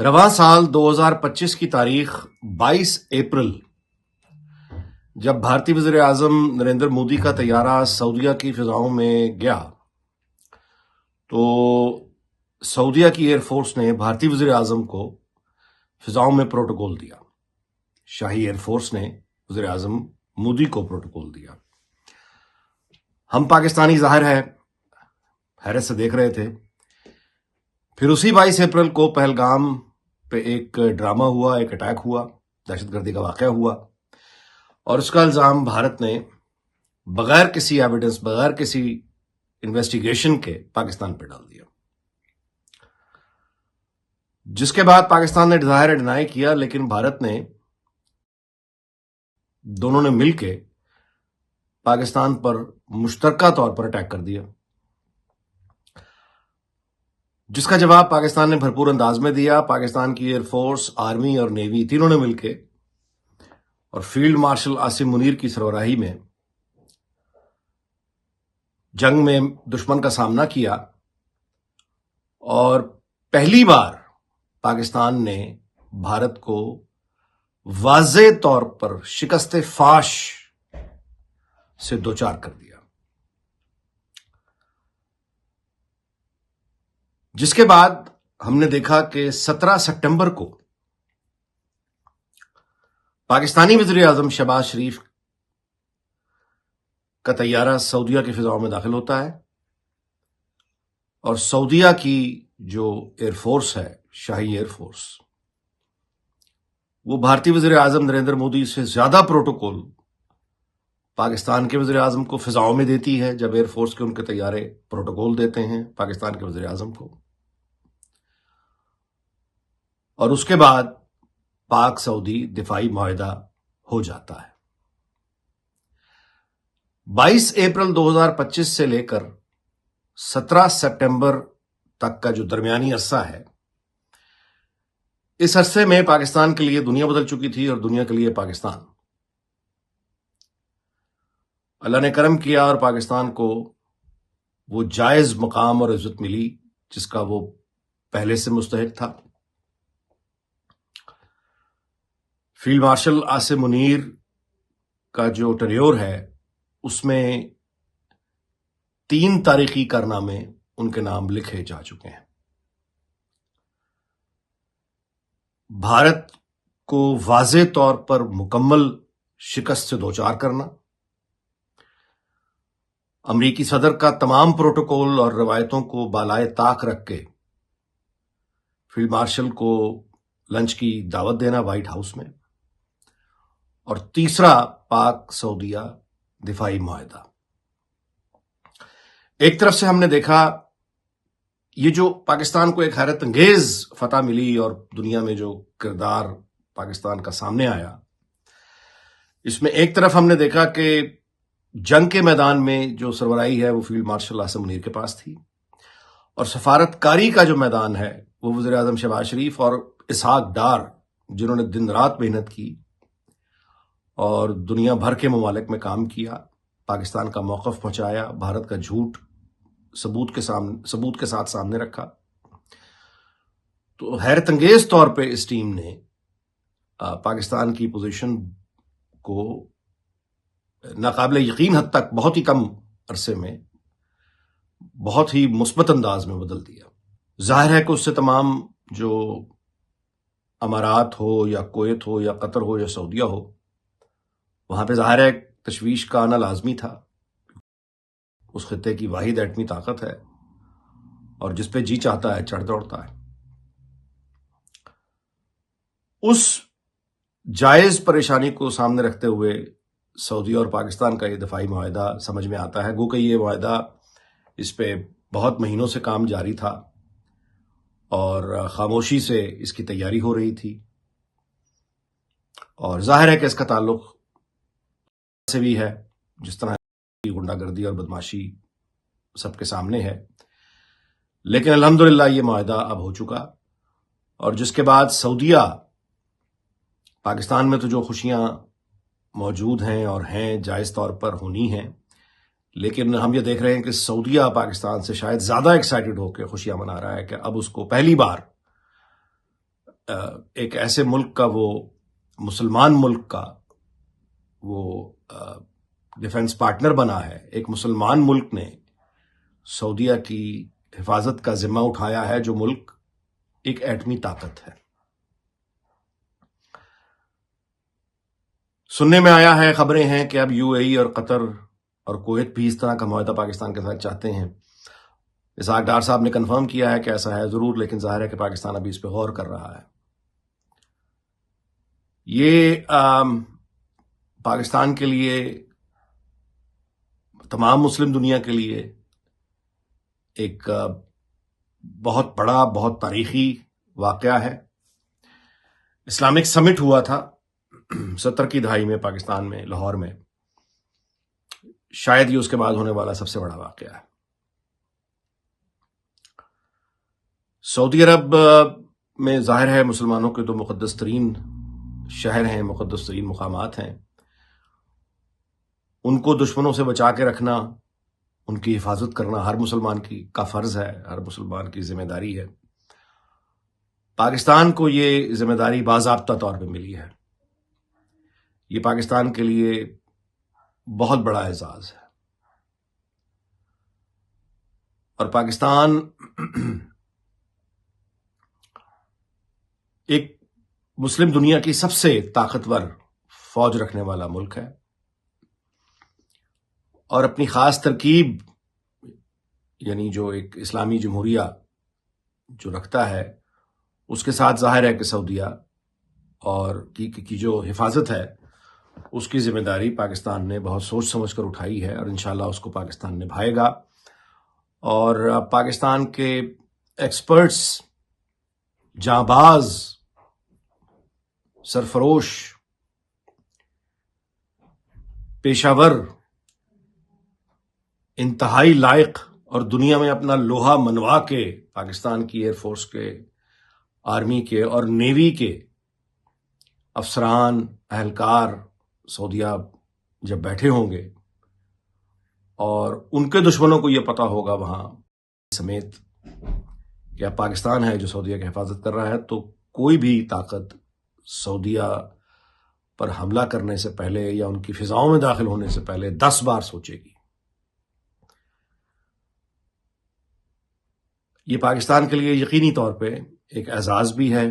रवां साल 2025 की तारीख 22 अप्रैल जब भारतीय वज़ीर आज़म नरेंद्र मोदी का तैयारा सऊदीया की फिजाओं में गया तो सऊदीया की एयरफोर्स ने भारतीय वज़ीर आज़म को फिजाओं में प्रोटोकॉल दिया। शाही एयरफोर्स ने वज़ीर आज़म मोदी को प्रोटोकॉल दिया। हम पाकिस्तानी ज़ाहिर है हैरत से देख रहे थे। फिर उसी 22 अप्रैल को पहलगाम पे एक ड्रामा हुआ, एक अटैक हुआ, दहशतगर्दी का वाक़या हुआ और उसका इल्ज़ाम भारत ने बगैर किसी एविडेंस, बगैर किसी इन्वेस्टिगेशन के पाकिस्तान पर डाल दिया, जिसके बाद पाकिस्तान ने ज़ाहिर डिनाई किया, लेकिन भारत ने दोनों ने मिलके पाकिस्तान पर मुश्तरका तौर पर अटैक कर दिया, जिसका जवाब पाकिस्तान ने भरपूर अंदाज में दिया। पाकिस्तान की एयरफोर्स, आर्मी और नेवी तीनों ने मिलकर और फील्ड मार्शल आसिम मुनीर की सरबराही में जंग में दुश्मन का सामना किया और पहली बार पाकिस्तान ने भारत को वाज़े तौर पर शिकस्त फाश से दोचार कर दिया, जिसके बाद हमने देखा कि 17 सितंबर को पाकिस्तानी वज़ीर आज़म शहबाज शरीफ का तैयारा सऊदीया की फिजाओं में दाखिल होता है और सऊदीया की जो एयरफोर्स है, शाही एयरफोर्स, वो भारतीय वज़ीर आज़म नरेंद्र मोदी से ज्यादा प्रोटोकॉल पाकिस्तान के वज़ीर आज़म को फिजाओं में देती है, जब एयरफोर्स के उनके तैयारे प्रोटोकॉल देते हैं पाकिस्तान के वज़ीर आज़म को। और उसके बाद पाक सऊदी दिफाई मुआहिदा हो जाता है। 22 अप्रैल 2025 से लेकर 17 सितंबर तक का जो दरमियानी अरसा है, इस अरसे में पाकिस्तान के लिए दुनिया बदल चुकी थी और दुनिया के लिए पाकिस्तान। अल्लाह ने करम किया और पाकिस्तान को वो जायज मकाम और इज्जत मिली जिसका वो पहले से मुस्तहिक था। फील्ड मार्शल आसिम मुनीर का जो टेन्योर है उसमें 3 तारीखी कारनामे उनके नाम लिखे जा चुके हैं। भारत को वाज़े तौर पर मुकम्मल शिकस्त से दोचार करना, अमरीकी सदर का तमाम प्रोटोकॉल और रवायतों को बालाए ताक रख के फील्ड मार्शल को लंच की दावत देना व्हाइट हाउस में, और तीसरा पाक सऊदीया दिफाई मुआहिदा। एक तरफ से हमने देखा ये जो पाकिस्तान को एक हैरत अंगेज फतह मिली और दुनिया में जो किरदार पाकिस्तान का सामने आया, इसमें एक तरफ हमने देखा कि जंग के मैदान में जो सरबराही है वो फील्ड मार्शल आसिम मुनीर के पास थी और सफारतकारी का जो मैदान है वो वज़ीर आज़म शहबाज शरीफ और इसहाक डार, जिन्होंने दिन रात मेहनत की और दुनिया भर के ममालिक में काम किया, पाकिस्तान का मौक़िफ़ पहुंचाया, भारत का झूठ सबूत के साथ सामने रखा। तो हैरत अंगेज तौर पे इस टीम ने पाकिस्तान की पोजीशन को नाकाबिले यकीन हद तक बहुत ही कम अरसे में बहुत ही मुस्बत अंदाज में बदल दिया। जाहिर है कि उससे तमाम जो अमारात हो या कुवैत हो या कतर हो या सऊदीया हो, वहां पे जाहिर है तशवीश का आना लाजमी था। उस खित्ते की वाहिद एटमी ताकत है और जिस पे जी चाहता है चढ़ दौड़ता है। उस जायज परेशानी को सामने रखते हुए सऊदी और पाकिस्तान का ये दफाई मुआहिदा समझ में आता है। गो कि ये मुआहिदा, इस पे बहुत महीनों से काम जारी था और खामोशी से इसकी तैयारी हो रही थी और जाहिर है कि इसका ताल्लुक से भी है, जिस तरह की गुंडागर्दी और बदमाशी सबके सामने है। लेकिन अल्हम्दुलिल्लाह ये मुआहिदा अब हो चुका और जिसके बाद सऊदीया, पाकिस्तान में तो जो खुशियां मौजूद हैं और हैं जायज तौर पर होनी हैं, लेकिन हम ये देख रहे हैं कि सऊदीया पाकिस्तान से शायद ज्यादा एक्साइटेड होकर खुशियां मना रहा है कि अब उसको पहली बार ایک ایسے ملک کا، وہ مسلمان ملک کا وہ ڈیفنس پارٹنر بنا ہے، ایک مسلمان ملک نے سعودیہ کی حفاظت کا ذمہ اٹھایا ہے، جو ملک ایک ایٹمی طاقت ہے۔ سننے میں آیا ہے، خبریں ہیں کہ اب یو اے ای اور قطر اور کویت بھی اس طرح کا معاہدہ پاکستان کے ساتھ چاہتے ہیں۔ اسحاق ڈار صاحب نے کنفرم کیا ہے کہ ایسا ہے ضرور، لیکن ظاہر ہے کہ پاکستان ابھی اس پہ غور کر رہا ہے۔ یہ پاکستان کے لیے، تمام مسلم دنیا کے لیے ایک بہت بڑا، بہت تاریخی واقعہ ہے۔ اسلامک سمٹ ہوا تھا 70 کی دہائی میں پاکستان میں، لاہور میں، شاید یہ اس کے بعد ہونے والا سب سے بڑا واقعہ ہے۔ سعودی عرب میں ظاہر ہے مسلمانوں کے تو مقدس ترین شہر ہیں، مقدس ترین مقامات ہیں، ان کو دشمنوں سے بچا کے رکھنا، ان کی حفاظت کرنا ہر مسلمان کا فرض ہے، ہر مسلمان کی ذمہ داری ہے۔ پاکستان کو یہ ذمہ داری باضابطہ طور پہ ملی ہے۔ یہ پاکستان کے لیے بہت بڑا اعزاز ہے، اور پاکستان ایک مسلم دنیا کی سب سے طاقتور فوج رکھنے والا ملک ہے، اور اپنی خاص ترکیب، یعنی جو ایک اسلامی جمہوریہ جو رکھتا ہے، اس کے ساتھ ظاہر ہے کہ سعودیہ اور کی جو حفاظت ہے، اس کی ذمہ داری پاکستان نے بہت سوچ سمجھ کر اٹھائی ہے، اور انشاءاللہ اس کو پاکستان نبھائے گا۔ اور پاکستان کے ایکسپرٹس، جانباز، سرفروش، پیشہ ور، انتہائی لائق، اور دنیا میں اپنا لوہا منوا کے پاکستان کی ایئر فورس کے، آرمی کے اور نیوی کے افسران، اہلکار سعودیہ جب بیٹھے ہوں گے، اور ان کے دشمنوں کو یہ پتا ہوگا وہاں سمیت کہ اب پاکستان ہے جو سعودیہ کی حفاظت کر رہا ہے، تو کوئی بھی طاقت سعودیہ پر حملہ کرنے سے پہلے یا ان کی فضاؤں میں داخل ہونے سے پہلے 10 بار سوچے گی۔ یہ پاکستان کے لیے یقینی طور پہ ایک اعزاز بھی ہے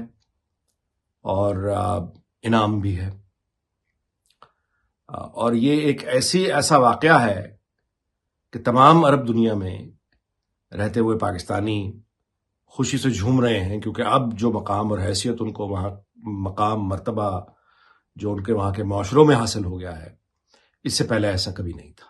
اور انعام بھی ہے، اور یہ ایک ایسا واقعہ ہے کہ تمام عرب دنیا میں رہتے ہوئے پاکستانی خوشی سے جھوم رہے ہیں، کیونکہ اب جو مقام اور حیثیت ان کو وہاں، مقام، مرتبہ جو ان کے وہاں کے معاشروں میں حاصل ہو گیا ہے، اس سے پہلے ایسا کبھی نہیں تھا۔